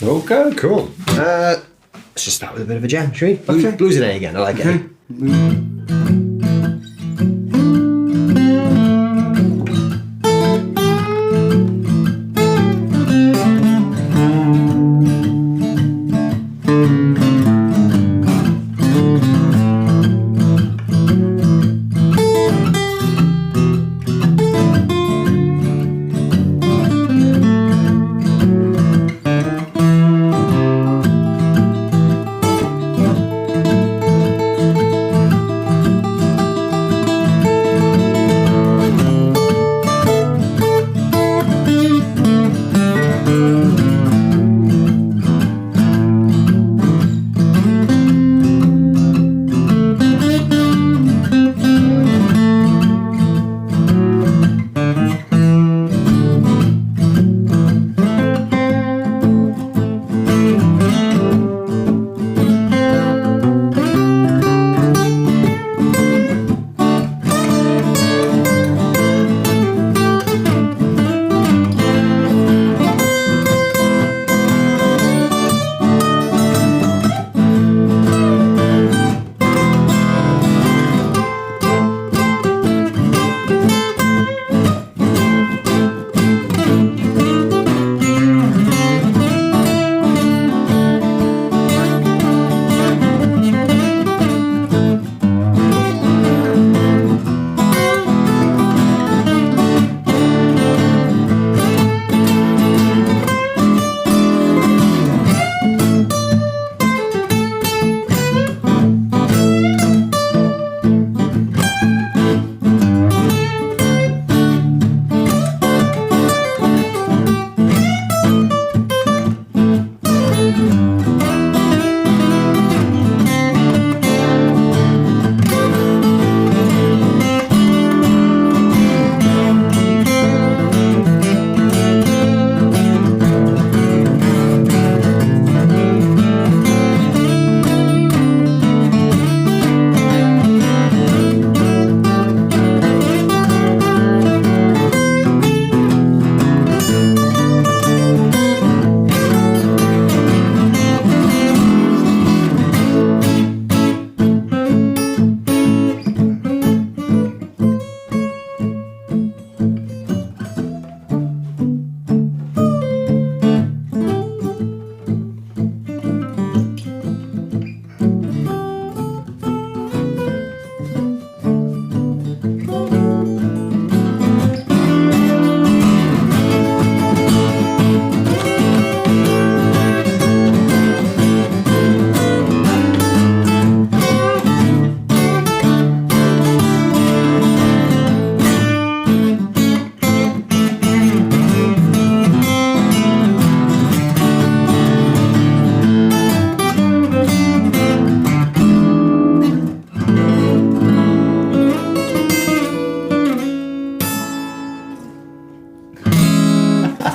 Okay. Cool. Let's just start with a bit of a jam, shall we? Okay. Blues and A again, I like it.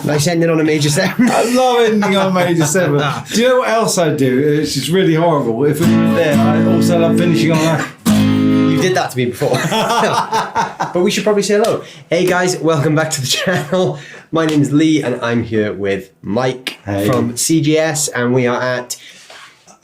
Nice ending on a major 7. I love ending on major 7. Do you know what else I do? It's just really horrible. If it's there, I also love finishing on that. You did that to me before. But we should probably say hello. Hey guys, welcome back to the channel. My name is Leigh and I'm here with Mike from CGS, and we are at,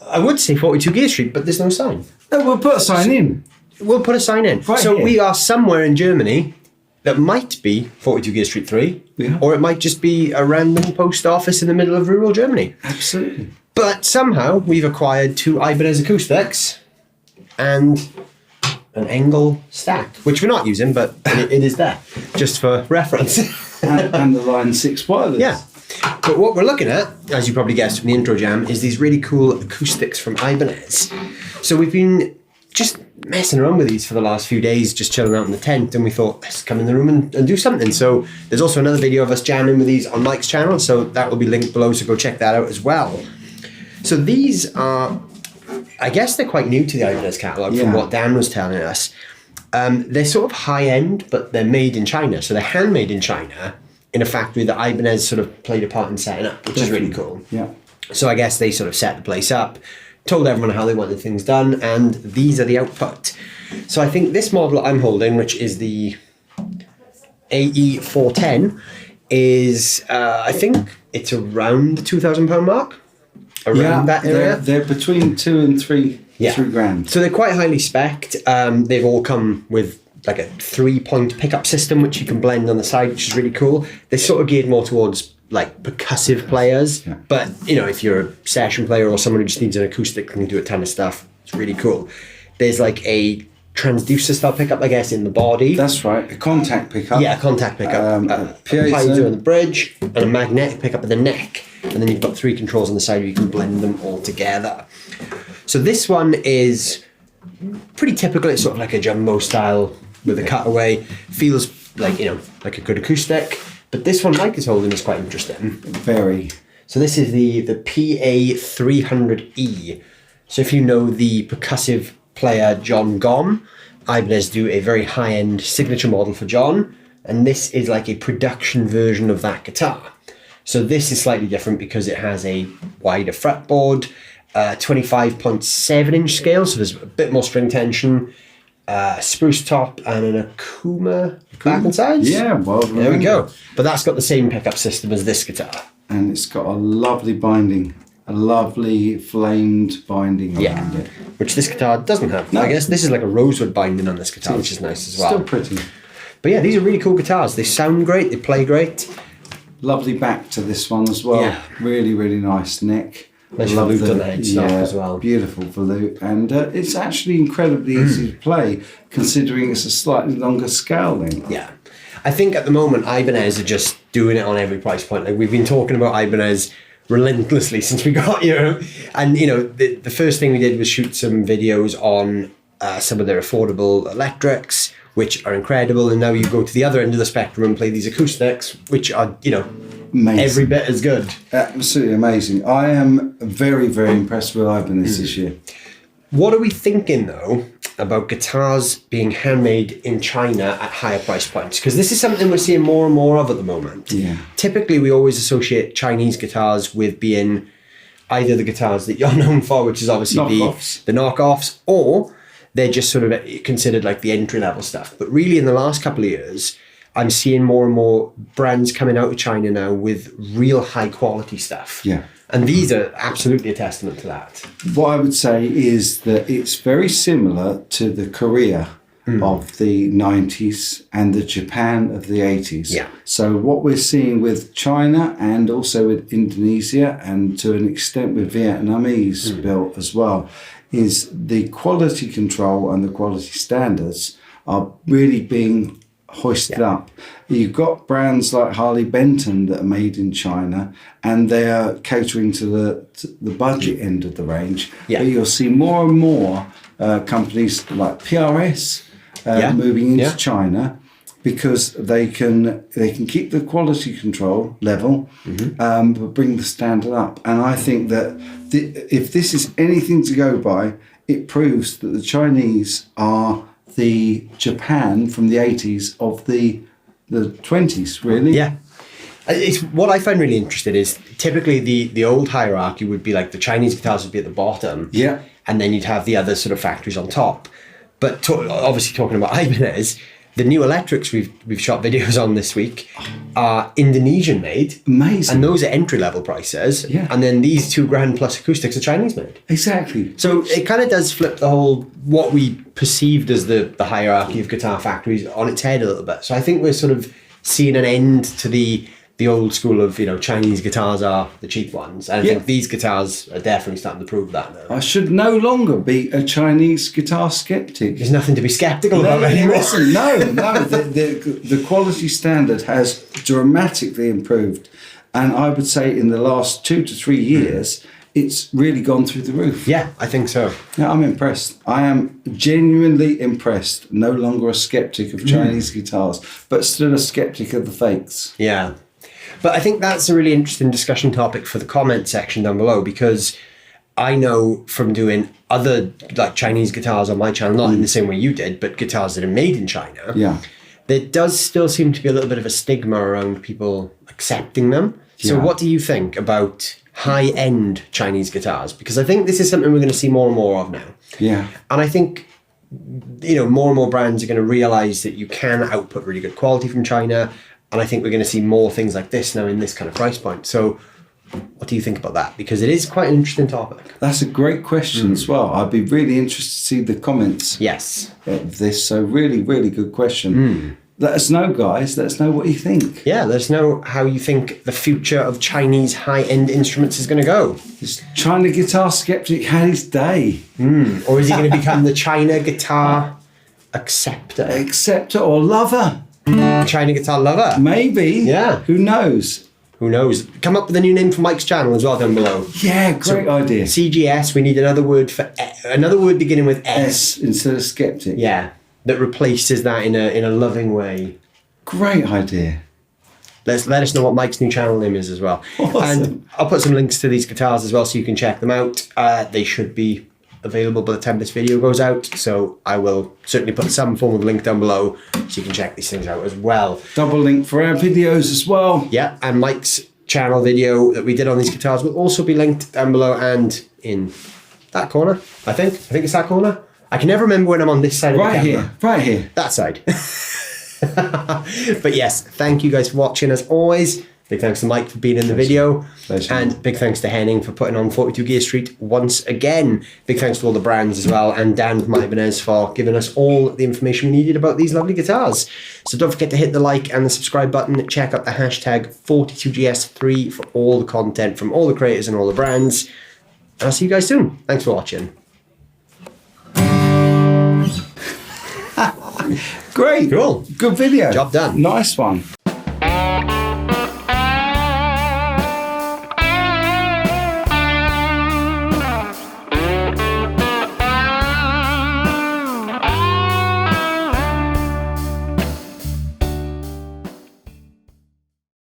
I would say 42 Gear Street, but there's no sign. No, we'll put a sign in. We'll put a sign in. Right so here. we are somewhere in Germany that might be 42 Gear Street 3, or it might just be a random post office in the middle of rural Germany. Absolutely. But somehow we've acquired 2 Ibanez acoustics and an Engel stack, which we're not using, but it is there, just for reference. and the Line 6 spoilers. Yeah. But what we're looking at, as you probably guessed from the intro jam, is these really cool acoustics from Ibanez. So we've been just messing around with these for the last few days, just chilling out in the tent, and we thought, let's come in the room and do something. So there's also another video of us jamming with these on Mike's channel, so that will be linked below, so go check that out as well. So these are, I guess they're quite new to the Ibanez catalogue from what Dan was telling us. They're sort of high-end, but they're made in China. So they're handmade in China in a factory that Ibanez sort of played a part in setting up, which is really cool. Yeah. So I guess they sort of set the place up, told everyone how they wanted things done, and these are the output. So I think this model I'm holding, which is the AE410, is, I think it's around the £2,000 mark. Around that area. They're between 2 and 3 grand. So they're quite highly spec'd. They've all come with like a 3-point pickup system, which you can blend on the side, which is really cool. They're sort of geared more towards like percussive players. Yeah. But, you know, if you're a session player or someone who just needs an acoustic and can do a ton of stuff, it's really cool. There's like a transducer style pickup, I guess, in the body. That's right, a contact pickup. Yeah, a contact pickup. A piezo on the bridge and a magnetic pickup at the neck. And then you've got 3 controls on the side where you can blend them all together. So this one is pretty typical. It's sort of like a jumbo style with a cutaway. Feels like, you know, like a good acoustic. But this one Mike is holding is quite interesting. Very. So this is the PA300E. So if you know the percussive player John Gom, Ibanez do a very high-end signature model for John. And this is like a production version of that guitar. So this is slightly different because it has a wider fretboard, 25.7-inch scale, so there's a bit more string tension, spruce top, and an Akuma back and sides. Yeah, well, there we go. But that's got the same pickup system as this guitar. And it's got a lovely binding, a lovely flamed binding around it. Which this guitar doesn't have. No. I guess this is like a rosewood binding on this guitar, which is nice as well. Still pretty. But yeah, these are really cool guitars. They sound great, they play great. Lovely back to this one as well. Yeah. Really, really nice neck. Nice volute on the headstock as well. Beautiful volute. And it's actually incredibly easy to play, considering it's a slightly longer scale length. Yeah. I think at the moment, Ibanez are just doing it on every price point. Like, we've been talking about Ibanez relentlessly since we got here. And, you know, the first thing we did was shoot some videos on some of their affordable electrics, which are incredible. And now you go to the other end of the spectrum and play these acoustics, which are, you know, amazing. Every bit as good. Absolutely amazing. I am very, very impressed with Ibanez this year. What are we thinking, though, about guitars being handmade in China at higher price points? Because this is something we're seeing more and more of at the moment. Yeah. Typically, we always associate Chinese guitars with being either the guitars that you're known for, which is obviously the knockoffs, or they're just sort of considered like the entry-level stuff. But really, in the last couple of years, I'm seeing more and more brands coming out of China now with real high-quality stuff. Yeah. And these are absolutely a testament to that. What I would say is that it's very similar to the Korea of the 90s and the Japan of the 80s. Yeah. So what we're seeing with China and also with Indonesia and to an extent with Vietnamese built as well is the quality control and the quality standards are really being hoisted up. You've got brands like Harley Benton that are made in China and they are catering to the budget end of the range. Yeah. But you'll see more and more companies like PRS moving into China because they can keep the quality control level but bring the standard up. And I think that if this is anything to go by, it proves that the Chinese are the Japan from the 80s of the 20s, really. Yeah. It's what I find really interesting is typically the old hierarchy would be like the Chinese guitars would be at the bottom. Yeah. And then you'd have the other sort of factories on top. But obviously talking about Ibanez, the new electrics we've shot videos on this week are Indonesian made. Amazing. And those are entry level prices. Yeah. And then these $2,000 plus acoustics are Chinese made. Exactly. So it kind of does flip the whole, what we perceived as the hierarchy of guitar factories on its head a little bit. So I think we're sort of seeing an end to the old school of, you know, Chinese guitars are the cheap ones. And I think these guitars are definitely starting to prove that now. I should no longer be a Chinese guitar skeptic. There's nothing to be skeptical about anymore. Listen, no. The quality standard has dramatically improved. And I would say in the last 2 to 3 years, it's really gone through the roof. Yeah, I think so. Yeah, I'm impressed. I am genuinely impressed. No longer a skeptic of Chinese guitars, but still a skeptic of the fakes. Yeah. But I think that's a really interesting discussion topic for the comment section down below, because I know from doing other like Chinese guitars on my channel, not in the same way you did, but guitars that are made in China. Yeah. There does still seem to be a little bit of a stigma around people accepting them. So what do you think about high-end Chinese guitars? Because I think this is something we're going to see more and more of now. Yeah. And I think, you know, more and more brands are going to realise that you can output really good quality from China. And I think we're going to see more things like this now in this kind of price point. So what do you think about that? Because it is quite an interesting topic. That's a great question as well. I'd be really interested to see the comments Yes. of this. So really, really good question. Let us know, guys. Let us know what you think. Yeah, let us know how you think the future of Chinese high-end instruments is going to go. Is China guitar skeptic had his day? Or is he going to become the China guitar acceptor? Acceptor or lover? China guitar lover? Maybe. Yeah. Who knows? Who knows? Come up with a new name for Mike's channel as well down below. Yeah, great idea. CGS, we need another word for another word beginning with S. S instead of skeptic. Yeah, that replaces that in a loving way. Great idea. Let us know what Mike's new channel name is as well. Awesome. And I'll put some links to these guitars as well so you can check them out. They should be available by the time this video goes out. So I will certainly put some form of link down below so you can check these things out as well. Double link for our videos as well. Yeah, and Mike's channel video that we did on these guitars will also be linked down below and in that corner, I think. I think it's that corner. I can never remember when I'm on this side of the camera. Right here. That side. But yes, thank you guys for watching as always. Big thanks to Mike for being in the video. Pleasure. And big thanks to Henning for putting on 42 Gear Street once again. Big thanks to all the brands as well, and Dan from Ibanez for giving us all the information we needed about these lovely guitars. So don't forget to hit the like and the subscribe button. Check out the hashtag 42GS3 for all the content from all the creators and all the brands. And I'll see you guys soon. Thanks for watching. Great. Cool. Good video. Job done. Nice one.